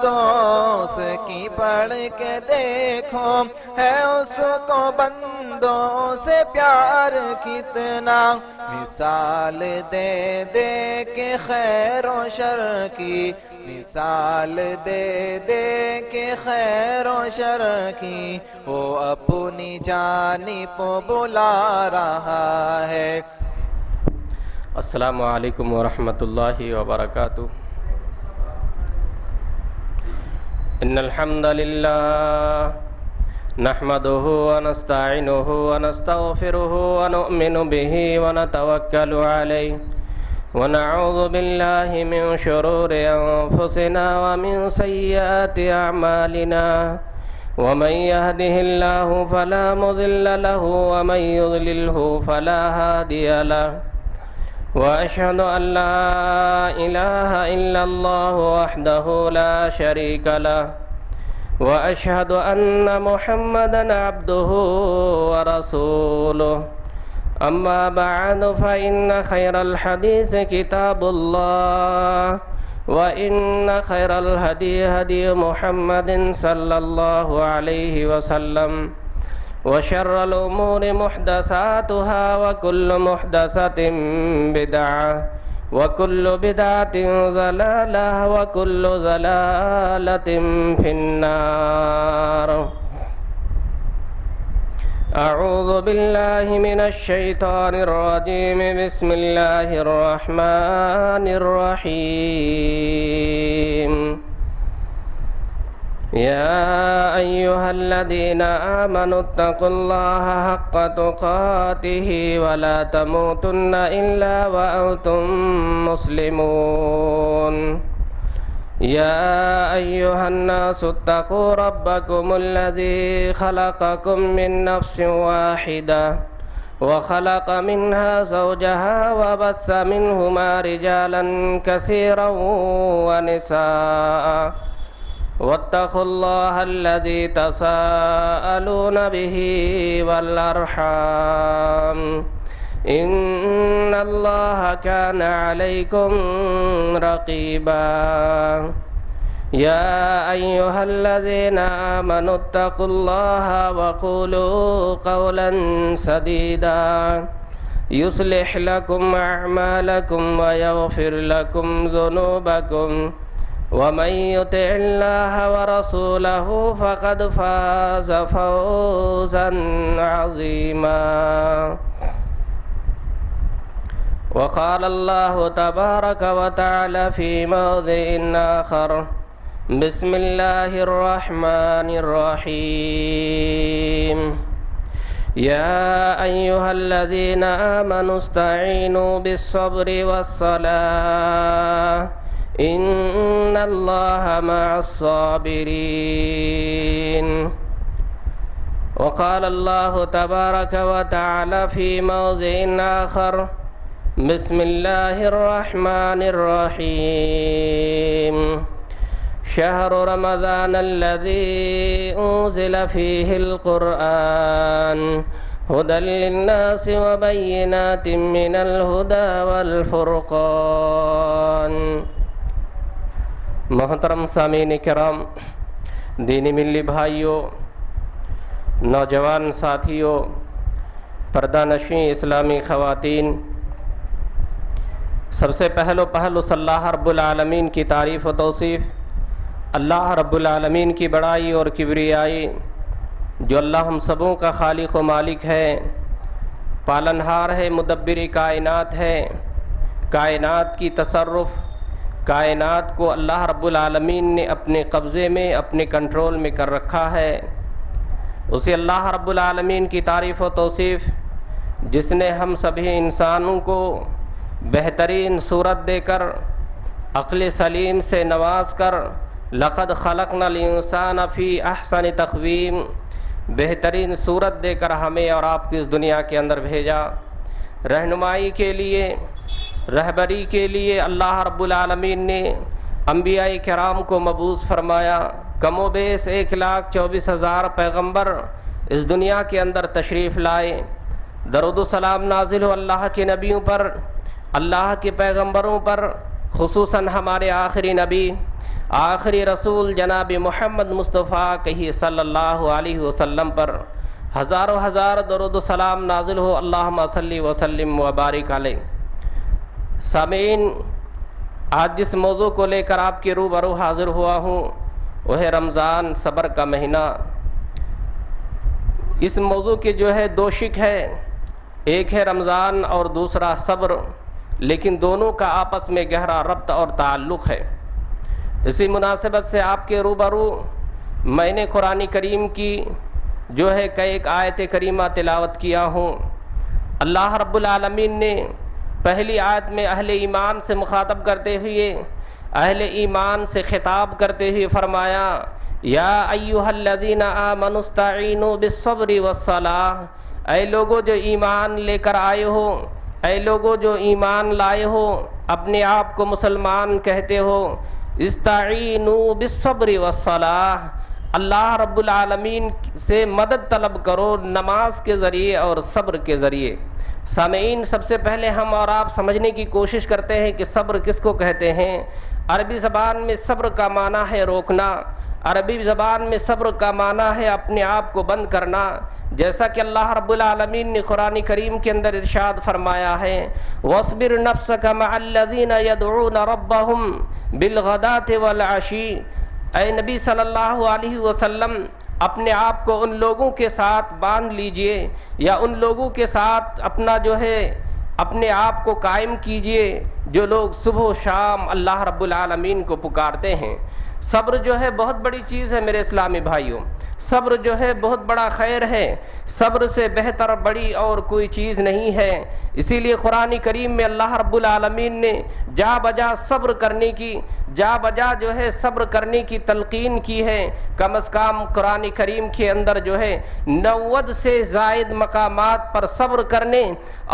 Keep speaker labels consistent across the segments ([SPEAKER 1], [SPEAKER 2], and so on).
[SPEAKER 1] دوست کی پڑھ کے دیکھو ہے اس کو بندوں سے پیار کتنا، مثال دے دے کے خیر و شر کی، مثال دے دے کے خیر و شر کی، وہ اپنی جانب بلا رہا ہے۔
[SPEAKER 2] السلام علیکم ورحمۃ اللہ وبرکاتہ۔ ان الحمد للہ نحمده ونستعینه ونستغفره ونؤمن به ونتوکل علیہ ونعوذ باللہ من شرور انفسنا ومن سیئات اعمالنا، ومن يهده الله فلا مضل له ومن يضلله فلا هادي له، وأشهد أن لا إله إلا الله وحده لا شريك له، وأشهد أن محمدًا عبده ورسوله، أما بعد فإن خير الحديث كتاب الله، وإن خير الهدي هدي محمد صلى الله عليه وسلم، وشر الأمور محدثاتها وكل محدثة بدعة وكل بدعة ضلالة وكل ضلالة في النار۔ أعوذ بالله من الشيطان الرجيم، بسم الله الرحمن الرحيم۔ يا أيها الذين آمنوا اتقوا الله حق تقاته ولا تموتن إلا وأنتم مسلمون۔ يا أيها الناس اتقوا ربكم الذي خلقكم من نفس واحدة وخلق منها زوجها وبث منهما رجالا كثيرا ونساء، واتقوا الله الذي تساءلون به والأرحام، إن الله كان عليكم رقيبا۔ يا أيها الذين آمنوا اتقوا الله وقولوا قولا سديدا يصلح لكم أعمالكم ويغفر لكم ذنوبكم، ومن يطع الله ورسوله فقد فاز فوزا عظيما۔ وقال الله تبارك وتعالى في موضع آخر، بسم الله الرحمن الرحيم۔ يا أيها الذين آمنوا استعينوا بالصبر والصلاة إن الله مع الصابرين۔ وقال الله تبارك وتعالى في موضع آخر، بسم الله الرحمن الرحيم۔ شهر رمضان الذي أنزل فيه القرآن هدى للناس وبينات من الهدى والفرقان۔ محترم سامعین کرام، دینی ملی بھائیوں، نوجوان ساتھیوں، پردہ نشین اسلامی خواتین، سب سے پہلو صلی اللہ رب العالمین کی تعریف و توصیف، اللہ رب العالمین کی بڑائی اور کبریائی، جو اللہ ہم سبوں کا خالق و مالک ہے، پالنہار ہے، مدبر کائنات ہے، کائنات کی تصرف، کائنات کو اللہ رب العالمین نے اپنے قبضے میں، اپنے کنٹرول میں کر رکھا ہے۔ اسی اللہ رب العالمین کی تعریف و توصیف جس نے ہم سبھی انسانوں کو بہترین صورت دے کر، عقل سلیم سے نواز کر، لقد خلقنا الانسان فی احسن تقویم، بہترین صورت دے کر ہمیں اور آپ کو اس دنیا کے اندر بھیجا، رہنمائی کے لیے، رہبری کے لیے اللہ رب العالمین نے انبیاء کرام کو مبعوث فرمایا۔ کم و بیش 1,24,000 پیغمبر اس دنیا کے اندر تشریف لائے۔ درود و سلام نازل ہو اللہ کے نبیوں پر، اللہ کے پیغمبروں پر، خصوصاً ہمارے آخری نبی آخری رسول جناب محمد مصطفیٰ کہیے صلی اللہ علیہ وسلم پر ہزاروں ہزار درود و سلام نازل ہو، اللہم صلی وسلم وبارک علیہ۔ سامعین، آج جس موضوع کو لے کر آپ کے روبرو حاضر ہوا ہوں وہ ہے رمضان، صبر کا مہینہ۔ اس موضوع کے جو ہے دو شق ہے، ایک ہے رمضان اور دوسرا صبر، لیکن دونوں کا آپس میں گہرا ربط اور تعلق ہے۔ اسی مناسبت سے آپ کے روبرو میں نے قرآن کریم کی جو ہے ایک آیت کریمہ تلاوت کیا ہوں۔ اللہ رب العالمین نے پہلی آیت میں اہل ایمان سے مخاطب کرتے ہوئے، اہل ایمان سے خطاب کرتے ہوئے فرمایا، یا ایھا الذین آمنوا استعینوا بالصبر والصلاۃ، اے لوگو جو ایمان لے کر آئے ہو، اے لوگو جو ایمان لائے ہو، اپنے آپ کو مسلمان کہتے ہو، استعینوا بالصبر والصلاۃ، اللہ رب العالمین سے مدد طلب کرو نماز کے ذریعے اور صبر کے ذریعے۔ سامعین، سب سے پہلے ہم اور آپ سمجھنے کی کوشش کرتے ہیں کہ صبر کس کو کہتے ہیں۔ عربی زبان میں صبر کا معنی ہے روکنا، عربی زبان میں صبر کا معنی ہے اپنے آپ کو بند کرنا، جیسا کہ اللہ رب العالمین نے قرآن کریم کے اندر ارشاد فرمایا ہے، وَاصْبِرْ نَفْسَكَ مَعَ الَّذِينَ يَدْعُونَ رَبَّهُمْ بِالْغَدَاةِ وَالْعَشِيِّ۔ اے نبی صلی اللہ علیہ وسلم، اپنے آپ کو ان لوگوں کے ساتھ باندھ لیجئے، یا ان لوگوں کے ساتھ اپنا جو ہے اپنے آپ کو قائم کیجئے جو لوگ صبح و شام اللہ رب العالمین کو پکارتے ہیں۔ صبر جو ہے بہت بڑی چیز ہے میرے اسلامی بھائیوں، صبر جو ہے بہت بڑا خیر ہے، صبر سے بہتر بڑی اور کوئی چیز نہیں ہے۔ اسی لیے قرآن کریم میں اللہ رب العالمین نے جا بجا صبر کرنے کی، جا بجا جو ہے صبر کرنے کی تلقین کی ہے۔ کم از کم قرآن کریم کے اندر جو ہے 90 سے زائد مقامات پر صبر کرنے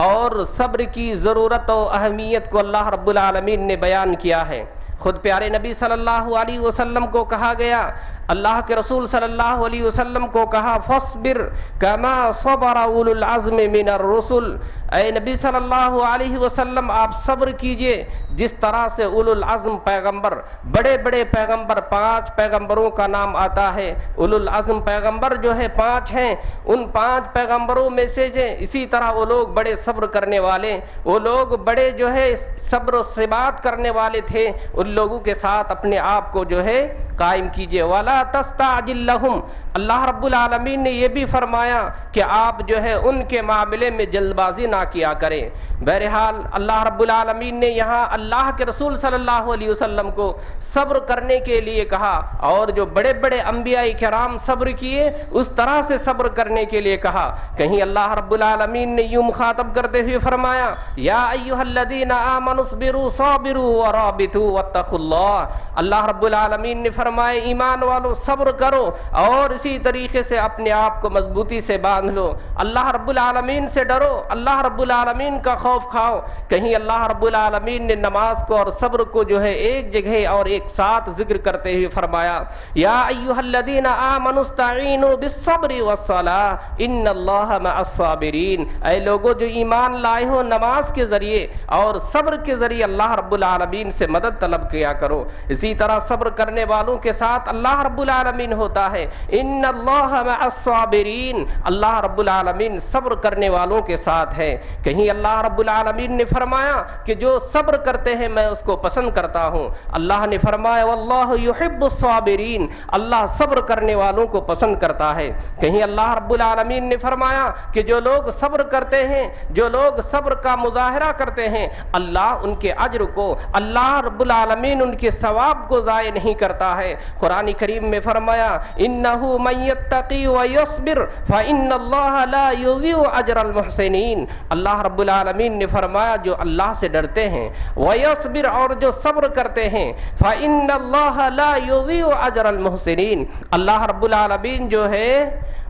[SPEAKER 2] اور صبر کی ضرورت و اہمیت کو اللہ رب العالمین نے بیان کیا ہے۔ خود پیارے نبی صلی اللہ علیہ وسلم کو کہا گیا، اللہ کے رسول صلی اللہ علیہ وسلم کو کہا، فاصبر کما صبر اولو العزم من الرسل، اے نبی صلی اللہ علیہ وسلم آپ صبر کیجئے جس طرح سے اولو العزم پیغمبر، بڑے بڑے پیغمبر، 5 پیغمبروں کا نام آتا ہے، اولو العزم پیغمبر جو ہے 5 ہیں، ان 5 پیغمبروں میں سے اسی طرح وہ لوگ بڑے صبر کرنے والے، وہ لوگ بڑے جو ہے صبر و ثبات کرنے والے تھے، ان لوگوں کے ساتھ اپنے آپ کو جو ہے قائم کیجئے۔ وَلَا تَسْتَعْجِلْ لَهُمْ، اللہ رب العالمین نے یہ بھی فرمایا کہ آپ جو ہے ان کے معاملے میں جلد بازی نہ کیا کریں۔ بہرحال اللہ رب العالمین نے یہاں اللہ کے رسول صلی اللہ علیہ وسلم کو صبر کرنے کے لیے کہا، اور جو بڑے بڑے انبیاء کرام صبر کیے اس طرح سے صبر کرنے کے لیے کہا۔ کہیں اللہ رب العالمین نے یوں مخاطب کرتے ہوئے فرمایا، یا ایھا الذین آمنوا اصبروا صابروا ورابطوا واتقوا اللہ، اللہ رب العالمین نے فرمایا ایمان والو صبر کرو اور اسی طریقے سے اپنے آپ کو مضبوطی سے باندھ لو، اللہ رب العالمین سے ڈرو، اللہ رب العالمین کا خوف کھاؤ۔ کہیں اللہ رب العالمین نے نماز کو اور صبر کو جو ہے ایک جگہ اور ایک ساتھ ذکر کرتے ہوئے فرمایا، یا ایھا الذین آمنوا استعینوا بالصبر والصلاۃ ان اللہ مع الصابرین، اے لوگو جو ایمان لائے ہو نماز کے ذریعے اور صبر کے ذریعے اللہ رب العالمین سے مدد طلب کیا کرو۔ اسی طرح صبر کرنے والوں کے ساتھ اللہ رب العالمین ہوتا ہے، ان اللہ مع الصابرین، اللہ رب العالمین صبر کرنے والوں کے ساتھ ہے۔ کہیں اللہ رب العالمین نے فرمایا کہ جو صبر کرتے ہیں میں اس کو پسند کرتا ہوں، اللہ نے فرمایا واللہ یحب الصابرین، اللہ صبر کرنے والوں کو پسند کرتا ہے۔ کہیں اللہ رب العالمین نے فرمایا کہ جو لوگ صبر کرتے ہیں، جو لوگ صبر کا مظاہرہ کرتے ہیں، اللہ ان کے اجر کو، اللہ رب العالمین ان کے ثواب کو ضائع نہیں کرتا ہے۔ قرآن کریم میں فرمایا انہ من یتقی ویصبر فإن اللہ لا یضیع اجر المحسنین، اللہ رب العالمین نے فرمایا جو اللہ سے ڈرتے ہیں، ویصبر اور جو صبر کرتے ہیں، فإن اللہ لا یضیع اجر المحسنین، اللہ رب العالمین جو ہے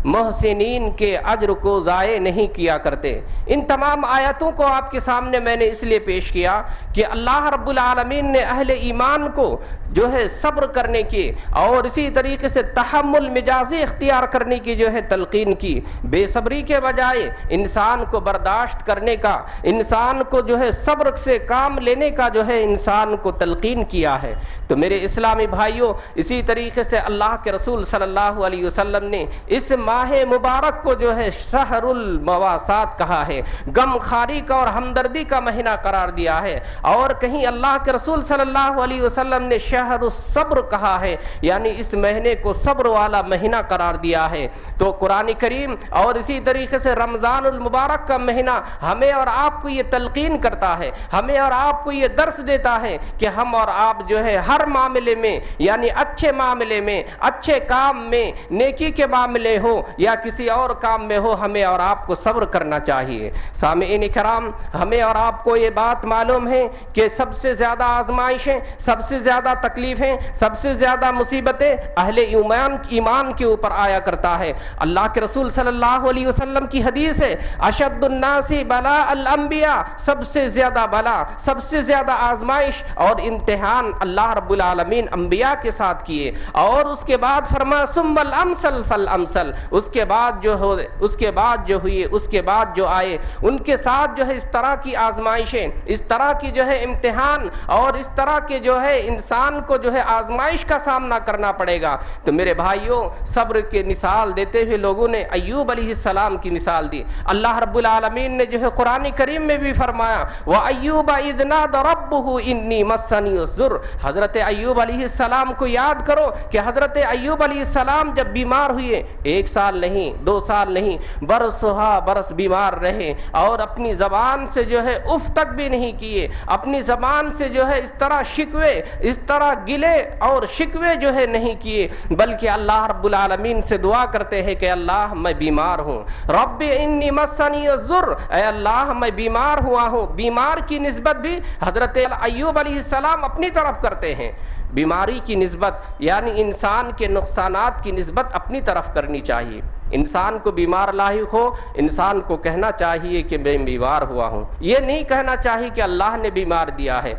[SPEAKER 2] محسنین کے اجر کو ضائع نہیں کیا کرتے۔ ان تمام آیتوں کو آپ کے سامنے میں نے اس لیے پیش کیا کہ اللہ رب العالمین نے اہل ایمان کو جو ہے صبر کرنے کی اور اسی اسی طریقے سے تحمل مجازی اختیار کرنے کی جو ہے تلقین کی، بے صبری کے بجائے انسان کو برداشت کرنے کا، انسان کو جو ہے صبر سے کام لینے کا جو ہے انسان کو تلقین کیا ہے۔ تو میرے اسلامی بھائیوں، اسی طریقے سے اللہ کے رسول صلی اللہ علیہ وسلم نے اس ماہ مبارک کو جو ہے شہر المواسات کہا ہے، غم خواری کا اور ہمدردی کا مہینہ قرار دیا ہے، اور کہیں اللہ کے رسول صلی اللہ علیہ وسلم نے شہر الصبر کہا ہے، یعنی اس مہینے کو صبر والا مہینہ قرار دیا ہے۔ تو قرآن کریم اور اسی طریقے سے رمضان المبارک کا مہینہ ہمیں اور آپ کو یہ تلقین کرتا ہے، ہمیں اور آپ کو یہ درس دیتا ہے کہ ہم اور آپ جو ہے ہر معاملے میں، یعنی اچھے معاملے میں، اچھے کام میں، نیکی کے معاملے ہو یا کسی اور کام میں ہو، ہمیں اور آپ کو صبر کرنا چاہیے۔ سامعین کرام، ہمیں اور آپ کو یہ بات معلوم ہے کہ سب سے زیادہ آزمائشیں، سب سے زیادہ تکلیفیں، سب سے زیادہ مصیبتیں اہل ایمان کے اوپر آیا کرتا ہے۔ اللہ کے رسول صلی اللہ علیہ وسلم کی حدیث ہے، اشد الناس بلاء الانبیاء، سب سے زیادہ بلا، سب سے زیادہ آزمائش اور امتحان اللہ رب العالمین انبیاء کے ساتھ کیے، اور اس کے بعد فرمایا ثم الامثل فالامثل، اس کے بعد جو ہوئے، اس کے بعد جو آئے ان کے ساتھ جو ہے اس طرح کی آزمائشیں، اس طرح کی جو ہے امتحان، اور اس طرح کے جو ہے انسان کو جو ہے آزمائش کا سامنا کرنا پڑے گا۔ تو میرے بھائیوں، صبر کی مثال دیتے ہوئے لوگوں نے ایوب علیہ السلام کی مثال دی۔ اللہ رب العالمین نے جو ہے قرآن کریم میں بھی فرمایا وَأَيُّوبَ إِذْ نَادَى رَبُّهُ إِنِّي مَسَّنِيَ الضُّرُّ، حضرت ایوب علیہ السلام کو یاد کرو کہ حضرت ایوب علیہ السلام جب بیمار ہوئے، 1 سال نہیں، 2 سال نہیں، برسہا برس بیمار رہے، اور اپنی زبان سے جو ہے اف تک بھی نہیں کیے، اپنی زبان سے جو ہے اس طرح شکوے، اس طرح گلے اور شکوے جو ہے نہیں کیے، بلکہ اللہ رب العالمین سے دعا کرتے ہیں کہ اللہ میں بیمار ہوں، رب انی مسنی الضر، اے اللہ میں بیمار ہوا ہوں۔ بیمار کی نسبت بھی حضرت ایوب علیہ السلام اپنی طرف کرتے ہیں، بیماری کی نسبت یعنی انسان کے نقصانات کی نسبت اپنی طرف کرنی چاہیے۔ انسان کو بیمار لاحق ہو، انسان کو کہنا چاہیے کہ میں بیمار ہوا ہوں، یہ نہیں کہنا چاہیے کہ اللہ نے بیمار دیا ہے،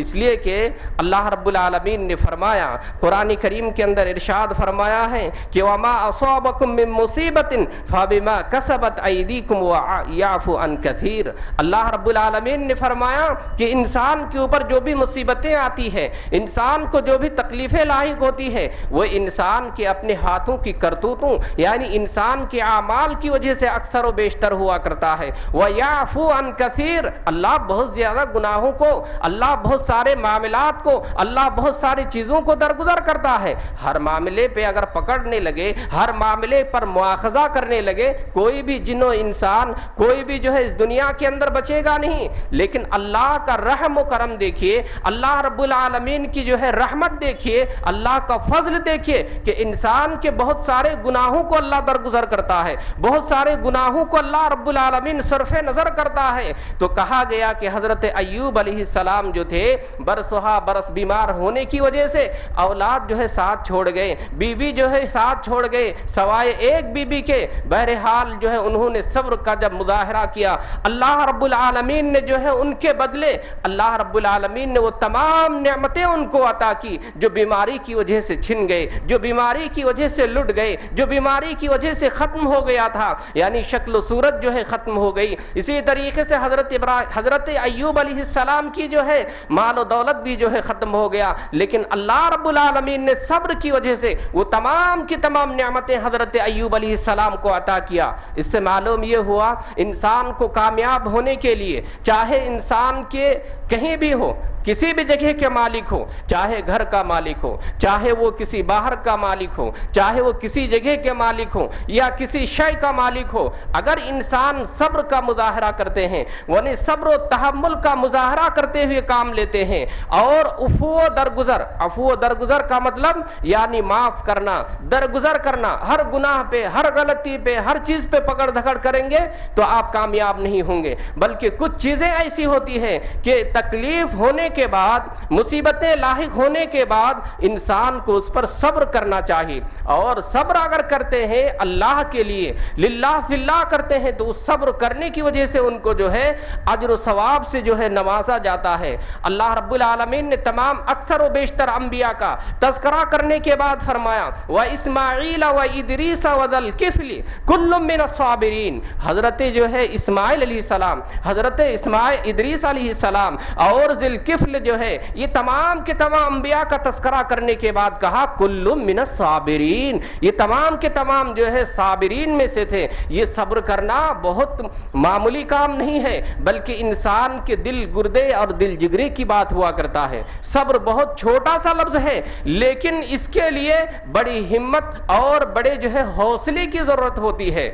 [SPEAKER 2] اس لیے کہ اللہ رب العالمین نے فرمایا، قرآن کریم کے اندر ارشاد فرمایا ہے کہ وَمَا أَصَابَكُم مِّن مُّصِيبَةٍ فَبِمَا كَسَبَتْ أَيْدِيكُمْ وَيَعْفُو عَن كَثِيرٍ۔ اللہ رب العالمین نے فرمایا کہ انسان کے اوپر جو بھی مصیبتیں آتی ہیں، انسان کو جو بھی تکلیفیں لاحق ہوتی ہے، وہ انسان کے اپنے ہاتھوں کی کرتوتوں یعنی انسان کے اعمال کی وجہ سے اکثر و بیشتر ہوا کرتا ہے۔ وَيَعْفُو عَن كَثِيرٍ، اللہ بہت زیادہ گناہوں کو، اللہ بہت سارے معاملات کو، اللہ بہت ساری چیزوں کو درگزر کرتا ہے۔ ہر معاملے پہ اگر پکڑنے لگے، ہر معاملے پر مواخذہ کرنے لگے، کوئی بھی جن و انسان، کوئی بھی جو ہے اس دنیا کے اندر بچے گا نہیں۔ لیکن اللہ کا رحم و کرم دیکھیے، اللہ رب العالمین کی جو ہے رحمت دیکھیے، اللہ کا فضل دیکھیے کہ انسان کے بہت سارے گناہوں کو اللہ درگزر کرتا ہے، بہت سارے گناہوں کو اللہ رب العالمین صرف نظر کرتا ہے۔ تو کہا گیا کہ حضرت ایوب علیہ السلام جو تھے، برسہا برس بیمار ہونے کی وجہ سے اولاد جو ہے ساتھ چھوڑ گئے، بیوی جو ہے ساتھ چھوڑ گئے، سوائے ایک بیوی کے۔ بہرحال جو ہے انہوں نے صبر کا جب مظاہرہ کیا، اللہ رب العالمین نے جو ہے ان کے بدلے، اللہ رب العالمین نے وہ تمام نعمتیں ان کو عطا کی جو بیماری کی وجہ سے چھن گئے، جو بیماری کی وجہ سے لٹ گئے، جو بیماری کی وجہ سے ختم ہو گیا تھا، یعنی شکل و صورت جو ہے ختم ہو گئی۔ اسی طریقے سے حضرت ایوب علیہ السلام کی جو ہے مال و دولت بھی جو ہے ختم ہو گیا، لیکن اللہ رب العالمین نے صبر کی وجہ سے وہ تمام کی تمام نعمتیں حضرت ایوب علیہ السلام کو عطا کیا۔ اس سے معلوم یہ ہوا انسان کو کامیاب ہونے کے لیے، چاہے انسان کے کہیں بھی ہو، کسی بھی جگہ کے مالک ہو، چاہے گھر کا مالک ہو، چاہے وہ کسی باہر کا مالک ہو، چاہے وہ کسی جگہ کے مالک ہو یا کسی شے کا مالک ہو، اگر انسان صبر کا مظاہرہ کرتے ہیں، یعنی صبر و تحمل کا مظاہرہ کرتے ہوئے کام لیتے ہیں، اور عفو و درگزر کا مطلب یعنی معاف کرنا، درگزر کرنا، ہر گناہ پہ، ہر غلطی پہ، ہر چیز پہ پکڑ دھکڑ کریں گے تو آپ کامیاب نہیں ہوں گے۔ بلکہ کچھ چیزیں ایسی ہوتی ہیں کہ تکلیف ہونے کے بعد، مصیبتیں لاحق ہونے کے بعد انسان کو اس پر صبر کرنا چاہیے، اور صبر اگر کرتے ہیں اللہ کے لیے للہ فی اللہ کرتے ہیں تو اس صبر کرنے کی وجہ سے ان کو جو ہے اجر و ثواب سے جو ہے نوازا جاتا ہے۔ اللہ رب العالمین نے تمام اکثر و بیشتر انبیاء کا تذکرہ کرنے کے بعد فرمایا وَإِسْمَاعِيلَ وَإِدْرِيسَ وَذَا الْكِفْلِ كُلٌّ مِّنَ الصَّابِرِينَ، حضرت جو ہے اسماعیل علیہ السلام، حضرت ادریس علیہ السلام اور ذی الکفل جو ہے، یہ تمام کے تمام انبیاء کا تذکرہ کرنے کے بعد کہا کل من الصابرین، یہ تمام کے تمام جو ہے صابرین میں سے تھے۔ یہ صبر کرنا بہت معمولی کام نہیں ہے، بلکہ انسان کے دل گردے اور دل جگرے کی بات ہوا کرتا ہے۔ صبر بہت چھوٹا سا لفظ ہے، لیکن اس کے لیے بڑی ہمت اور بڑے جو ہے حوصلے کی ضرورت ہوتی ہے۔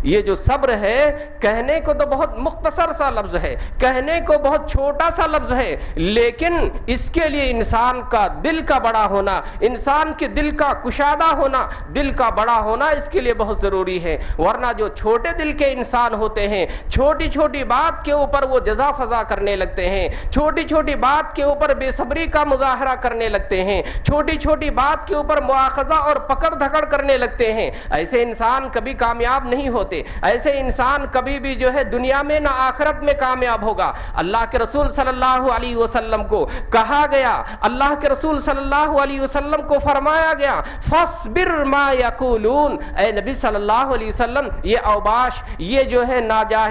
[SPEAKER 2] یہ جو صبر ہے کہنے کو تو بہت مختصر سا لفظ ہے، کہنے کو بہت چھوٹا سا لفظ ہے، لیکن اس کے لیے انسان کا دل کا بڑا ہونا، انسان کے دل کا کشادہ ہونا، دل کا بڑا ہونا اس کے لیے بہت ضروری ہے۔ ورنہ جو چھوٹے دل کے انسان ہوتے ہیں، چھوٹی چھوٹی بات کے اوپر وہ جزا فضا کرنے لگتے ہیں، چھوٹی چھوٹی بات کے اوپر بے صبری کا مظاہرہ کرنے لگتے ہیں، چھوٹی چھوٹی بات کے اوپر مواخذہ اور پکڑ دھکڑ کرنے لگتے ہیں، ایسے انسان کبھی کامیاب نہیں ہوتے، ایسے انسان کبھی بھی جو ہے دنیا میں نہ آخرت میں کامیاب ہوگا۔ اللہ کے رسول صلی اللہ علیہ وسلم کو کہا گیا، اللہ کے رسول صلی اللہ علیہ وسلم کو فرمایا گیا فاصبر ما یقولون، اے نبی صلی اللہ علیہ وسلم یہ اوباش، یہ جو ہے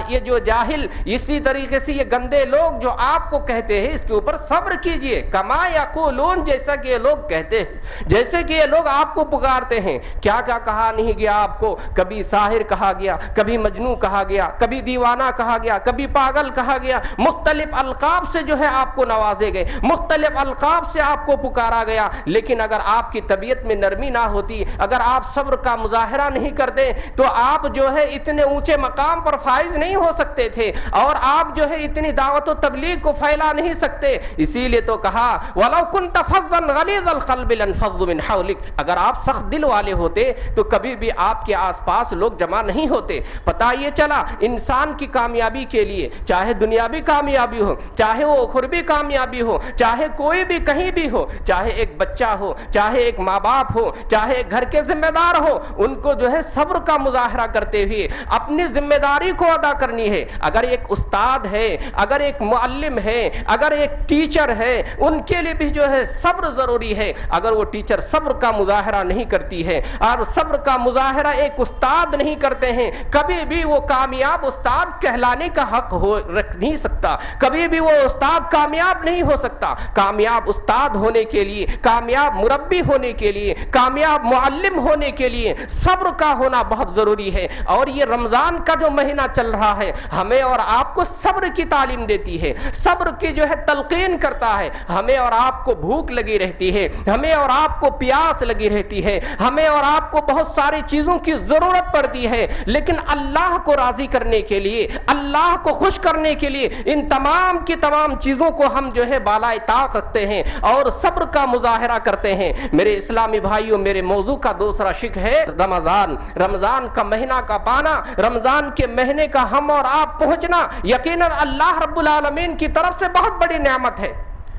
[SPEAKER 2] یہ جو جاہل، اسی طریقے سے یہ گندے لوگ جو آپ کو کہتے ہیں اس کے اوپر صبر کیجئے، کما یقولون، جیسا کہ یہ لوگ کہتے ہیں، جیسے کہ یہ لوگ آپ کو پکارتے ہیں۔ کیا کیا کہا نہیں گیا آپ کو، کبھی ساحر کہا گیا، کبھی مجنون کہا گیا، کبھی دیوانہ کہا گیا، کبھی پاگل کہا گیا، مختلف القاب سے جو ہے آپ کو نوازے گئے، مختلف القاب سے آپ کو پکارا گیا، لیکن اگر آپ کی طبیعت میں نرمی نہ ہوتی، اگر آپ صبر کا مظاہرہ نہیں کرتے تو آپ جو ہے اتنے اونچے مقام پر فائز نہیں ہو سکتے تھے، اور آپ جو ہے اتنی دعوت و تبلیغ کو پھیلا نہیں سکتے۔ اسی لیے تو کہا وَلَوْ كُنْتَ فَظًّا غَلِيظَ الْقَلْبِ لَانفَضُّوا مِنْ حَوْلِكَ، اگر آپ سخت دل والے ہوتے تو کبھی بھی آپ کے آس پاس لوگ جمع نہیں ہوتے۔ پتہ یہ چلا انسان کی کامیابی کے لیے، چاہے دنیاوی کامیابی ہو، چاہے وہ اخروی کامیابی ہو، چاہے کوئی بھی کہیں بھی ہو، چاہے ایک بچہ ہو، چاہے ایک ماں باپ ہو، چاہے ایک گھر کے ذمہ دار ہو، ان کو جو ہے صبر کا مظاہرہ کرتے ہوئے اپنی ذمہ داری کو ادا کرنی ہے۔ اگر ایک استاد ہے، اگر ایک معلم ہے، اگر ایک ٹیچر ہے، ان کے لیے بھی جو ہے صبر ضروری ہے۔ اگر وہ ٹیچر صبر کا مظاہرہ نہیں کرتی ہے اور صبر کا مظاہرہ ایک استاد نہیں کرتے ہیں، کبھی بھی وہ کامیاب استاد کہلانے کا حق رکھ نہیں سکتا، کبھی بھی وہ استاد کامیاب نہیں ہو سکتا۔ کامیاب استاد ہونے کے لیے، کامیاب مربی ہونے کے لیے، کامیاب معلم ہونے کے لیے صبر کا ہونا بہت ضروری ہے۔ اور یہ رمضان کا جو مہینہ چل رہا ہے ہمیں اور آپ کو صبر کی تعلیم دیتی ہے، صبر کی جو ہے تلقین کرتا ہے۔ ہمیں اور آپ کو بھوک لگی رہتی ہے، ہمیں اور آپ کو پیاس لگی رہتی ہے، ہمیں اور آپ کو بہت ساری چیزوں کی ضرورت پڑتی ہے، لیکن اللہ کو راضی کرنے کے لیے، اللہ کو خوش کرنے کے لیے ان تمام کی تمام چیزوں کو ہم جو ہے بالائے طاق رکھتے ہیں اور صبر کا مظاہرہ کرتے ہیں۔ میرے اسلامی بھائیوں، میرے موضوع کا دوسرا شق ہے رمضان، رمضان کا مہینہ کا پانا، رمضان کے مہینے کا ہم اور آپ پہنچنا یقیناً اللہ رب العالمین کی طرف سے بہت بڑی نعمت ہے۔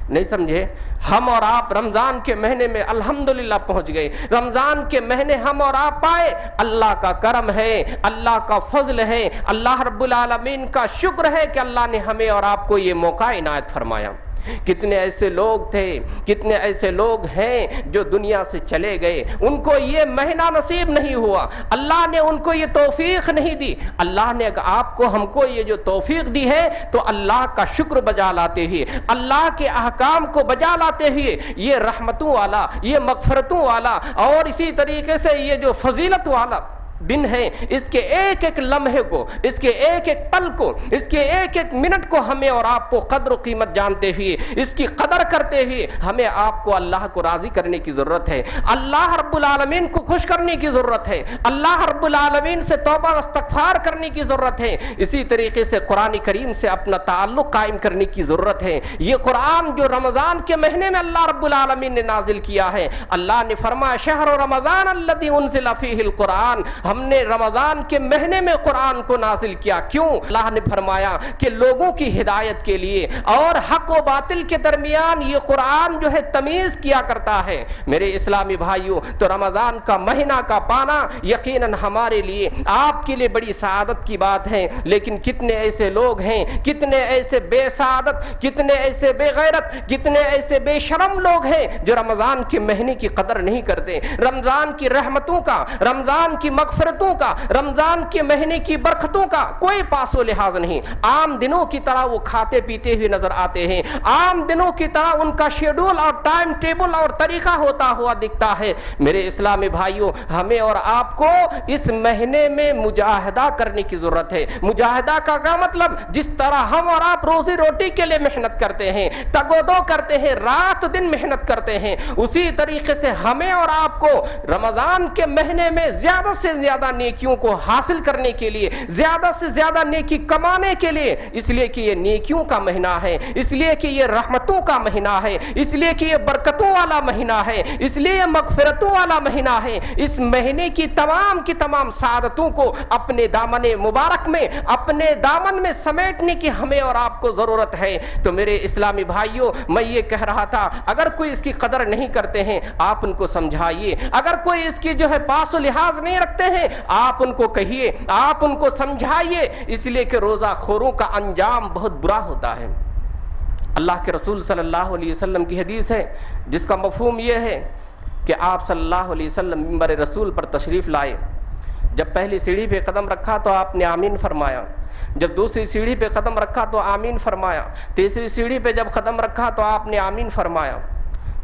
[SPEAKER 2] نہیں سمجھے؟ ہم اور آپ رمضان کے مہینے میں الحمدللہ پہنچ گئے، رمضان کے مہینے ہم اور آپ پائے، اللہ کا کرم ہے، اللہ کا فضل ہے، اللہ رب العالمین کا شکر ہے کہ اللہ نے ہمیں اور آپ کو یہ موقع عنایت فرمایا۔ کتنے ایسے لوگ تھے، کتنے ایسے لوگ ہیں جو دنیا سے چلے گئے، ان کو یہ مہینہ نصیب نہیں ہوا، اللہ نے ان کو یہ توفیق نہیں دی۔ اللہ نے آپ کو ہم کو یہ جو توفیق دی ہے تو اللہ کا شکر بجا لاتے ہوئے، اللہ کے احکام کو بجا لاتے ہوئے، یہ رحمتوں والا، یہ مغفرتوں والا اور اسی طریقے سے یہ جو فضیلت والا دن ہے، اس کے ایک ایک لمحے کو، اس کے ایک ایک پل کو، اس کے ایک ایک منٹ کو ہمیں اور آپ کو قدر و قیمت جانتے ہوئے، اس کی قدر کرتے ہوئے ہمیں آپ کو اللہ کو راضی کرنے کی ضرورت ہے، اللہ رب العالمین کو خوش کرنے کی ضرورت ہے، اللہ رب العالمین سے توبہ استغفار کرنے کی ضرورت ہے، اسی طریقے سے قرآن کریم سے اپنا تعلق قائم کرنے کی ضرورت ہے۔ یہ قرآن جو رمضان کے مہینے میں اللہ رب العالمین نے نازل کیا ہے، اللہ نے فرمایا شہر رمضان الذی انزل فیہ القرآن، ہم نے رمضان کے مہینے میں قرآن کو نازل کیا. کیوں؟ اللہ نے فرمایا کہ لوگوں کی ہدایت کے لیے اور حق و باطل کے درمیان یہ قرآن جو ہے تمیز کیا کرتا ہے. میرے اسلامی بھائیوں، تو رمضان کا مہینہ کا پانا یقیناً ہمارے لیے، آپ کے لیے بڑی سعادت کی بات ہے. لیکن کتنے ایسے لوگ ہیں، کتنے ایسے بے سعادت، کتنے ایسے بے غیرت، کتنے ایسے بے شرم لوگ ہیں جو رمضان کے مہینے کی قدر نہیں کرتے، رمضان کی رحمتوں کا، رمضان کی مغفرتوں کا، رمضان کے مہینے کی برکتوں کا کوئی پاس و لحاظ نہیں. عام دنوں کی طرح وہ کھاتے پیتے ہوئے نظر آتے ہیں، عام دنوں کی طرح ان کا شیڈول اور ٹائم ٹیبل اور طریقہ ہوتا ہوا دکھتا ہے. میرے اسلامی بھائیوں، ہمیں اور آپ کو اس مہینے میں مجاہدہ کرنے کی ضرورت ہے. مجاہدہ کا کیا مطلب؟ جس طرح ہم اور آپ روزی روٹی کے لیے محنت کرتے ہیں، تگ و دو کرتے ہیں، رات دن محنت کرتے ہیں، اسی طریقے سے ہمیں اور آپ کو رمضان کے مہینے میں زیادہ سے زیادہ نیکیوں کو حاصل کرنے کے لیے، زیادہ سے زیادہ نیکی کمانے کے لیے، اس لیے کہ یہ نیکیوں کا مہینہ ہے، اس لیے کہ یہ رحمتوں کا مہینہ ہے، اس لیے کہ یہ برکتوں والا مہینہ ہے، اس لیے یہ مغفرتوں والا مہینہ ہے. اس مہینے کی تمام سعادتوں کو اپنے دامن مبارک میں، اپنے دامن میں سمیٹنے کی ہمیں اور آپ کو ضرورت ہے. تو میرے اسلامی بھائیوں، میں یہ کہہ رہا تھا، اگر کوئی اس کی قدر نہیں کرتے ہیں آپ ان کو سمجھائیے، اگر کوئی اس کی جو ہے پاس و لحاظ نہیں رکھتے ہیں آپ ان کو کہیے، آپ ان کو سمجھائیے، اس لیے کہ روزہ خوروں کا انجام بہت برا ہوتا ہے. اللہ کے رسول صلی اللہ علیہ وسلم کی حدیث ہے جس کا مفہوم یہ ہے کہ آپ صلی اللہ علیہ وسلم منبر رسول پر تشریف لائے. جب پہلی سیڑھی پہ قدم رکھا تو آپ نے آمین فرمایا، جب دوسری سیڑھی پہ قدم رکھا تو آمین فرمایا، تیسری سیڑھی پہ جب قدم رکھا تو آپ نے آمین فرمایا.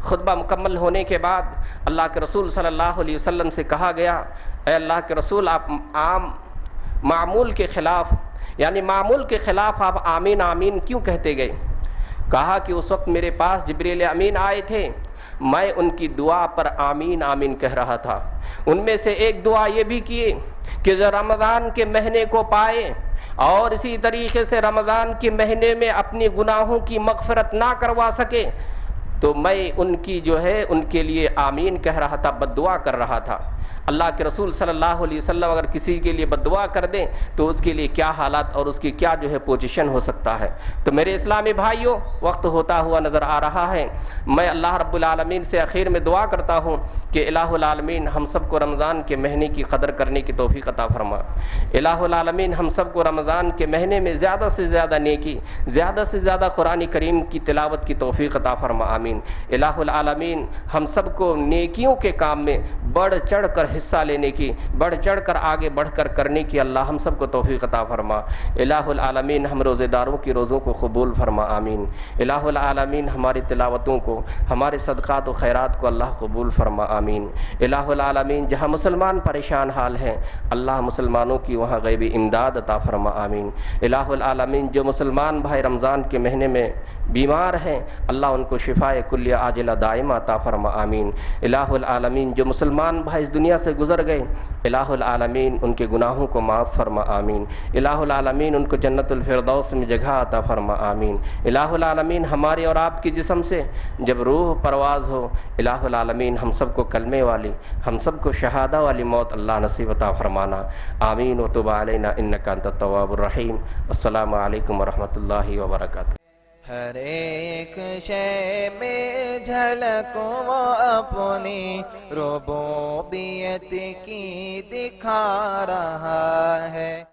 [SPEAKER 2] خطبہ مکمل ہونے کے بعد اللہ کے رسول صلی اللہ علیہ وسلم سے کہا گیا، اے اللہ کے رسول، آپ عام معمول کے خلاف، یعنی معمول کے خلاف آپ آمین آمین کیوں کہتے گئے؟ کہا کہ اس وقت میرے پاس جبریل امین آئے تھے، میں ان کی دعا پر آمین آمین کہہ رہا تھا. ان میں سے ایک دعا یہ بھی کیے کہ جو رمضان کے مہینے کو پائے اور اسی طریقے سے رمضان کے مہینے میں اپنی گناہوں کی مغفرت نہ کروا سکے تو میں ان کی جو ہے ان کے لیے آمین کہہ رہا تھا، بد دعا کر رہا تھا. اللہ کے رسول صلی اللہ علیہ وسلم اگر کسی کے لیے بد دعا کر دیں تو اس کے لیے کیا حالات اور اس کی کیا جو ہے پوزیشن ہو سکتا ہے. تو میرے اسلامی بھائیوں، وقت ہوتا ہوا نظر آ رہا ہے. میں اللہ رب العالمین سے اخیر میں دعا کرتا ہوں کہ الہ العالمین ہم سب کو رمضان کے مہینے کی قدر کرنے کی توفیق عطا فرما. الہ العالمین ہم سب کو رمضان کے مہینے میں زیادہ سے زیادہ نیکی، زیادہ سے زیادہ قرآن کریم کی تلاوت کی توفیق عطا فرما. آمین. الہ العالمین ہم سب کو نیکیوں کے کام میں بڑھ چڑھ کر حصہ لینے کی، بڑھ چڑھ کر آگے بڑھ کر کرنے کی اللہ ہم سب کو توفیق عطا فرما. الہ العالمین ہم روزے داروں کی روزوں کو قبول فرما. آمین. الہ العالمین ہماری تلاوتوں کو، ہمارے صدقات و خیرات کو اللہ قبول فرما. آمین. الہ العالمین جہاں مسلمان پریشان حال ہیں اللہ مسلمانوں کی وہاں غیبی امداد عطا فرما. آمین. الہ العالمین جو مسلمان بھائی رمضان کے مہینے میں بیمار ہیں اللہ ان کو شفائے کلیہ عاجلہ دائمہ عطا فرما. آمین. الہ العالمین جو مسلمان بھائی اس دنیا سے گزر گئے الہ العالمین ان کے گناہوں کو معاف فرما. آمین. الہ العالمین ان کو جنت الفردوس میں جگہ عطا فرما. آمین. الہ العالمین ہمارے اور آپ کی جسم سے جب روح پرواز ہو الہ العالمین ہم سب کو کلمے والی، ہم سب کو شہادہ والی موت اللہ نصیب عطا فرمانا. آمین. وتب علینا انک انت التواب الرحیم. السلام علیکم ورحمۃ اللہ وبرکاتہ.
[SPEAKER 1] ہر ایک شے میں جھلک وہ اپنی ربوبیت کی دکھا رہا ہے.